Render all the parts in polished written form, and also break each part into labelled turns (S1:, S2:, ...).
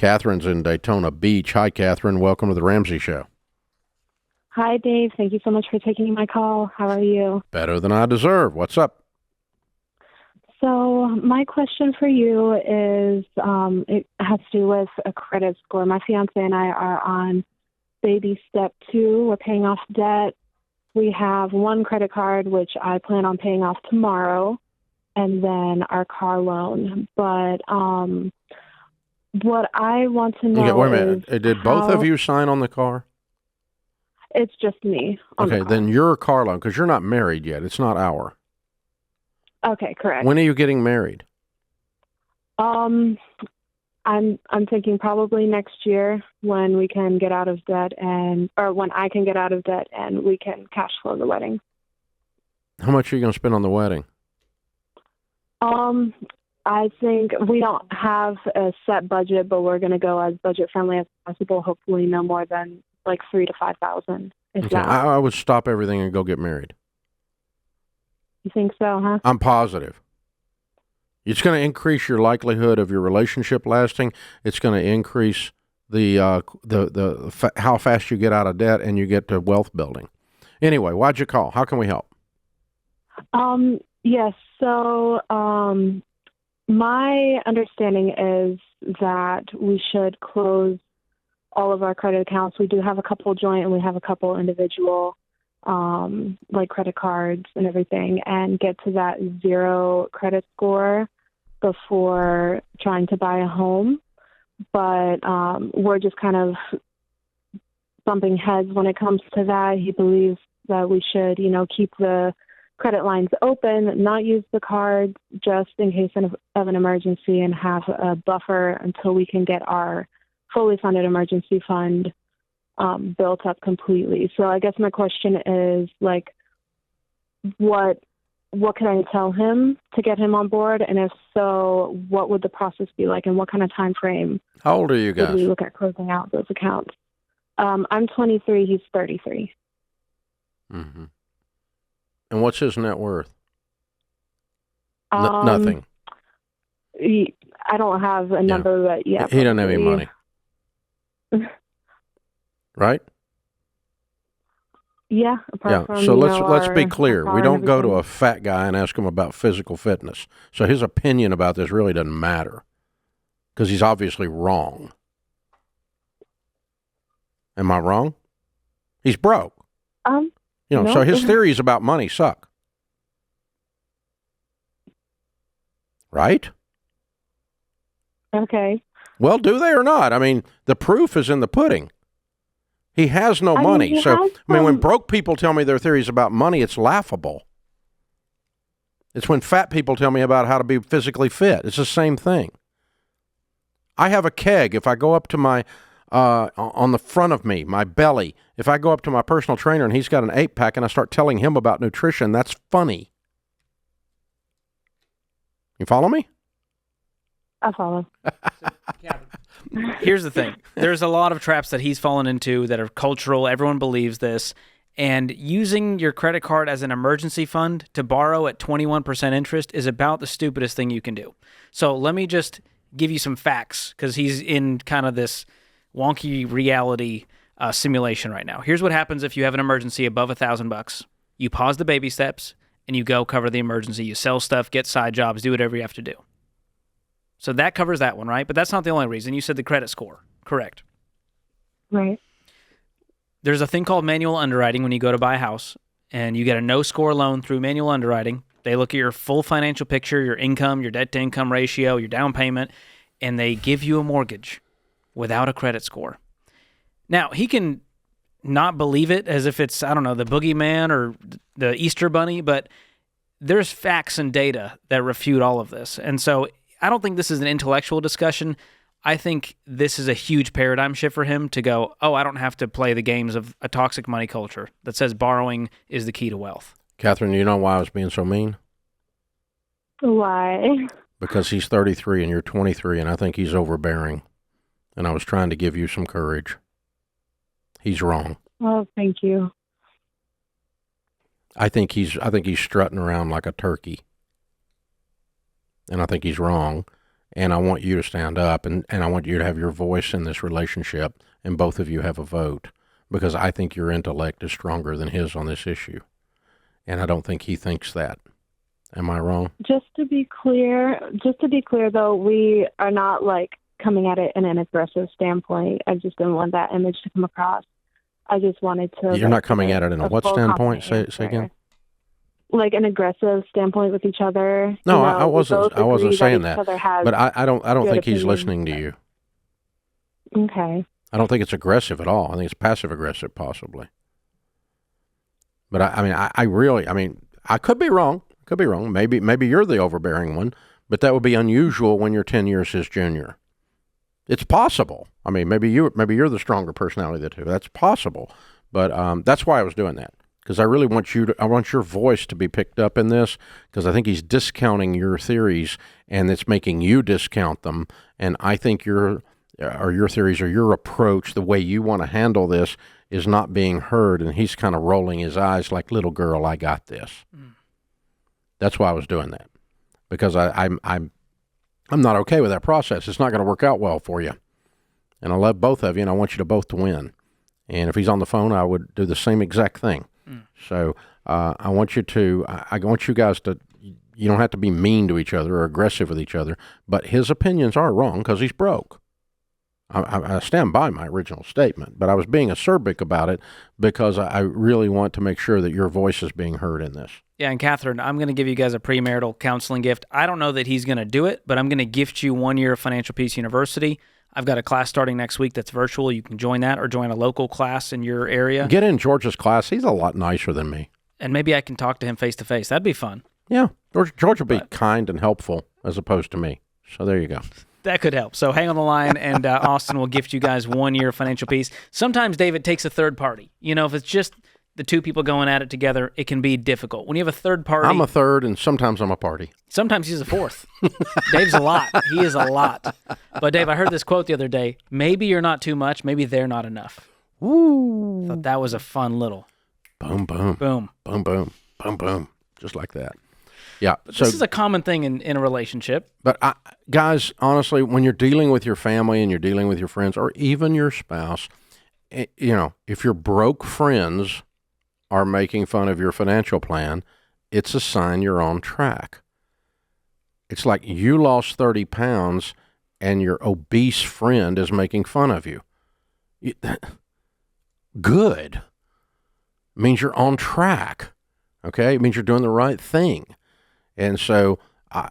S1: Catherine's in Daytona Beach. Hi, Catherine. Welcome to the Ramsey Show.
S2: Hi, Dave. Thank you so much for taking my call. How are you?
S1: Better than I deserve. What's up?
S2: So my question for you is, it has to do with a credit score. My fiance and I are on baby step 2. We're paying off debt. We have one credit card, which I plan on paying off tomorrow, and then our car loan. But what I want to know
S1: Okay, wait a minute.
S2: is
S1: Did both of you sign on the car?
S2: It's just me on the
S1: Okay,
S2: car.
S1: then your car loan, because you're not married yet. It's not our.
S2: Okay, correct.
S1: When are you getting married?
S2: I'm thinking probably next year when we can get out of debt or when I can get out of debt and we can cash flow the wedding.
S1: How much are you going to spend on the wedding?
S2: I think we don't have a set budget, but we're going to go as budget friendly as possible. Hopefully, no more than like $3,000 to $5,000.
S1: Okay, I would stop everything and go get married.
S2: You think so, huh?
S1: I'm positive. It's going to increase your likelihood of your relationship lasting. It's going to increase the how fast you get out of debt and you get to wealth building. Anyway, why'd you call? How can we help?
S2: Yes. So, my understanding is that we should close all of our credit accounts. We do have a couple joint and we have a couple individual, like credit cards and everything, and get to that 0 credit score before trying to buy a home. But we're just kind of bumping heads when it comes to that. He believes that we should, keep the credit lines open, not use the cards just in case of an emergency, and have a buffer until we can get our fully funded emergency fund built up completely. So I guess my question is, like, what can I tell him to get him on board? And if so, what would the process be like, and what kind of time frame
S1: How old are you guys?
S2: would we look at closing out those accounts? I'm 23. He's 33.
S1: Mm-hmm. And what's his net worth?
S2: Um,
S1: Nothing.
S2: I don't have a number, but yeah.
S1: He doesn't have any money. Right?
S2: Yeah. Apart from,
S1: so let's be
S2: our
S1: clear.
S2: car
S1: We
S2: and
S1: don't go to
S2: everything.
S1: a fat guy and ask him about physical fitness. So his opinion about this really doesn't matter because he's obviously wrong. Am I wrong? He's broke.
S2: No.
S1: So his theories about money suck. Right?
S2: Okay.
S1: Well, do they or not? I mean, the proof is in the pudding. He has no money.
S2: he
S1: So,
S2: has
S1: when
S2: some-
S1: broke people tell me their theories about money, it's laughable. It's when fat people tell me about how to be physically fit. It's the same thing. I have a keg. If I go up to my, on the front of me, my belly, if I go up to my personal trainer and he's got an 8-pack and I start telling him about nutrition, that's funny. You follow me?
S2: I follow.
S3: Here's the thing. There's a lot of traps that he's fallen into that are cultural. Everyone believes this. And using your credit card as an emergency fund to borrow at 21% interest is about the stupidest thing you can do. So let me just give you some facts, because he's in kind of this wonky reality simulation right now. Here's what happens if you have an emergency above $1,000. You pause the baby steps and you go cover the emergency. You sell stuff, get side jobs, do whatever you have to do. So that covers that one, right? But that's not the only reason. You said the credit score. Correct.
S2: Right.
S3: There's a thing called manual underwriting when you go to buy a house, and you get a no-score loan through manual underwriting. They look at your full financial picture, your income, your debt-to-income ratio, your down payment, and they give you a mortgage without a credit score. Now, he can not believe it as if it's, I don't know, the boogeyman or the Easter bunny, but there's facts and data that refute all of this. And so I don't think this is an intellectual discussion. I think this is a huge paradigm shift for him to go, I don't have to play the games of a toxic money culture that says borrowing is the key to wealth.
S1: Catherine, you know why I was being so mean?
S2: Why?
S1: Because he's 33 and you're 23, and I think he's overbearing. And I was trying to give you some courage. He's wrong.
S2: Oh, thank you.
S1: I think he's strutting around like a turkey. And I think he's wrong. and I want you to stand up, and I want you to have your voice in this relationship, and both of you have a vote, because I think your intellect is stronger than his on this issue, and I don't think he thinks that. Am I wrong?
S2: Just to be clear, though, we are not like coming at it in an aggressive standpoint. I just didn't want that image to come across. I just wanted to.
S1: You're not coming at it in a what standpoint? Say again.
S2: Like an aggressive standpoint with each other.
S1: No,
S2: you know,
S1: I wasn't saying that. But I don't think he's
S2: opinions.
S1: listening to you.
S2: Okay.
S1: I don't think it's aggressive at all. I think it's passive aggressive, possibly. But I could be wrong. Could be wrong. Maybe you're the overbearing one, but that would be unusual when you're 10 years his junior. It's possible. I mean, maybe you're the stronger personality of the two. That's possible. But that's why I was doing that, because I really want your voice to be picked up in this, because I think he's discounting your theories, and it's making you discount them. And I think your theories or your approach, the way you want to handle this, is not being heard, and he's kind of rolling his eyes like, little girl, I got this. That's why I was doing that, because I'm not okay with that process. It's not going to work out well for you. And I love both of you, and I want you to both to win. And if he's on the phone, I would do the same exact thing. So I want you guys to, you don't have to be mean to each other or aggressive with each other, but his opinions are wrong because he's broke. I stand by my original statement, but I was being acerbic about it because I really want to make sure that your voice is being heard in this.
S3: Yeah, and Catherine, I'm going to give you guys a premarital counseling gift. I don't know that he's going to do it, but I'm going to gift you 1 year of Financial Peace University. I've got a class starting next week that's virtual. You can join that or join a local class in your area.
S1: Get in George's class. He's a lot nicer than me.
S3: And maybe I can talk to him face-to-face. That'd be fun.
S1: Yeah, George will be kind and helpful as opposed to me. So there you go.
S3: That could help. So hang on the line, and Austin will gift you guys 1 year of Financial Peace. Sometimes, David, takes a third party. You know, if it's just the two people going at it together, it can be difficult. When you have a third party...
S1: I'm a third, and sometimes I'm a party.
S3: Sometimes he's a fourth. Dave's a lot. He is a lot. But, Dave, I heard this quote the other day. Maybe you're not too much. Maybe they're not enough.
S1: Woo.
S3: I thought that was a fun little...
S1: Boom, boom.
S3: Boom.
S1: Boom, boom. Boom, boom. Just like that. Yeah.
S3: So, this is a common thing in a relationship.
S1: But, guys, honestly, when you're dealing with your family and you're dealing with your friends or even your spouse, if your broke friends are making fun of your financial plan, it's a sign you're on track. It's like you lost 30 pounds and your obese friend is making fun of you. Good. It means you're on track. Okay? It means you're doing the right thing. And so, I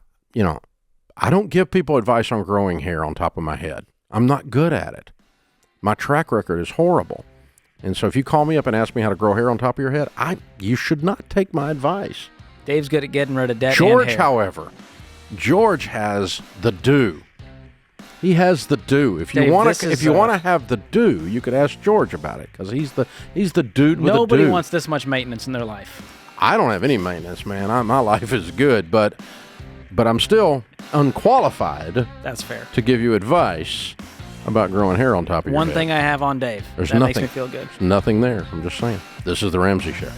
S1: don't give people advice on growing hair on top of my head. I'm not good at it. My track record is horrible. And so if you call me up and ask me how to grow hair on top of your head, you should not take my advice.
S3: Dave's good at getting rid of debt.
S1: George, however, George has the do. He has the do. If you want to have the do, you could ask George about it, because he's the dude with the do.
S3: Nobody wants this much maintenance in their life.
S1: I don't have any maintenance, man. My life is good, but I'm still unqualified.
S3: That's fair.
S1: To give you advice about growing hair on top of your head.
S3: One thing I have on Dave. That makes me feel good.
S1: There's nothing there. I'm just saying. This is The Ramsey Show.